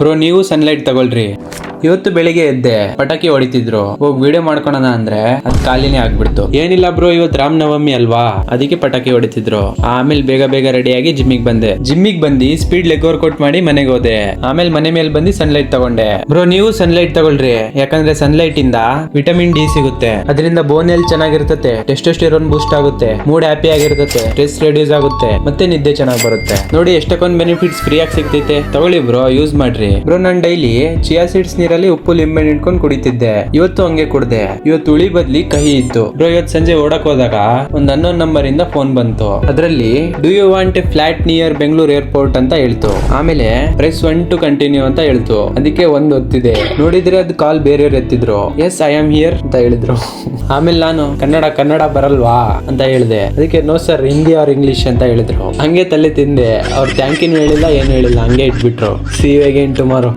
Bro ನೀವು sunlight ತಗೊಳ್ರಿ. ಇವತ್ತು ಬೆಳಿಗ್ಗೆ ಎದ್ದೆ, ಪಟಾಕಿ ಹೊಡಿತಿದ್ರು, ಹೋಗಿ ವಿಡಿಯೋ ಮಾಡ್ಕೊಳೋಣ ಅಂದ್ರೆ ಅದ್ ಖಾಲಿನೇ ಆಗ್ಬಿಡ್ತು. ಏನಿಲ್ಲ ಬ್ರೋ, ಇವತ್ತು ರಾಮನವಮಿ ಅಲ್ವಾ, ಅದಕ್ಕೆ ಪಟಾಕಿ ಹೊಡಿತಿದ್ರು. ಆಮೇಲೆ ಬೇಗ ಬೇಗ ರೆಡಿಯಾಗಿ ಜಿಮ್ಮಿಗೆ ಬಂದೆ. ಜಿಮ್ಮಿಗೆ ಬಂದು ಸ್ಪೀಡ್ ಲೆಗ್ ವರ್ಕೌಟ್ ಮಾಡಿ ಮನೆಗೆ ಹೋದೆ. ಆಮೇಲೆ ಮನೆ ಮೇಲೆ ಬಂದು ಸನ್ಲೈಟ್ ತಗೊಂಡೆ. ಬ್ರೋ ನೀವು ಸನ್ಲೈಟ್ ತಗೊಳ್ರಿ, ಯಾಕಂದ್ರೆ ಸನ್ಲೈಟ್ ಇಂದ ವಿಟಮಿನ್ ಡಿ ಸಿಗುತ್ತೆ. ಅದರಿಂದ ಬೋನ್ ಹೆಲ್ತ್ ಚೆನ್ನಾಗಿರ್ತತೆ, ಟೆಸ್ಟೋಸ್ಟೆರೋನ್ ಬೂಸ್ಟ್ ಆಗುತ್ತೆ, ಮೂಡ್ ಹ್ಯಾಪಿ ಆಗಿರ್ತತೆ, ಸ್ಟ್ರೆಸ್ ರೆಡ್ಯೂಸ್ ಆಗುತ್ತೆ, ಮತ್ತೆ ನಿದ್ದೆ ಚೆನ್ನಾಗಿ ಬರುತ್ತೆ. ನೋಡಿ ಎಷ್ಟಕ್ಕೊಂದು ಬೆನಿಫಿಟ್ಸ್ ಫ್ರೀ ಆಗಿ ಸಿಗ್ತೈತೆ. ತಗೊಳ್ಳಿ ಬ್ರೋ, ಯೂಸ್ ಮಾಡ್ರಿ. ಬ್ರೋ ನಾನು ಡೈಲಿ ಚಿಯಾ ಸೀಡ್ಸ್ ನೀರಲ್ಲಿ ಉಪ್ಪು ಲಿಂಬೆ ಇಟ್ಕೊಂಡು ಕುಡಿತಿದ್ದೆ. ಇವತ್ತು ಹಂಗೆ ಕುಡ್ದೆ. ಇವತ್ತು ಹುಳಿ ಬದ್ಲಿ ಕಹಿ ಇತ್ತು. ಬ್ರೋ ಇವತ್ತು ಸಂಜೆ ಓಡಕ್ ಹೋದಾಗ ಒಂದ್ ಅನ್ನೋನ್ ನಂಬರ್ ಇಂದ ಫೋನ್ ಬಂತು. ಅದ್ರಲ್ಲಿ do you want a flat near Bengaluru airport ಅಂತ ಹೇಳ್ತು. ಆಮೇಲೆ ಪ್ರೆಸ್ 1 to ಕಂಟಿನ್ಯೂ ಅಂತ ಹೇಳ್ತು. ಅದಕ್ಕೆ ಒಂದು ಒತ್ತಿದೆ. ನೋಡಿದ್ರೆ ಅದು ಕಾಲ್ ಬೇರೆಯವ್ರು ಎತ್ತಿದ್ರು. ಎಸ್ ಐ ಆಮ್ ಹಿಯರ್ ಅಂತ ಹೇಳಿದ್ರು. ಆಮೇಲೆ ನಾನು ಕನ್ನಡ ಬರಲ್ವಾ ಅಂತ ಹೇಳಿದೆ. ಅದಕ್ಕೆ no sir, Hindi or English ಅಂತ ಹೇಳಿದ್ರು. ಹಂಗೆ ತಲೆ ತಿಂದೆ. ಅವ್ರು ಥ್ಯಾಂಕ್ ಯು ಹೇಳಿಲ್ಲ, ಏನು ಹೇಳಿಲ್ಲ, ಹಂಗೆ ಇಟ್ಬಿಟ್ರು. See you again tomorrow.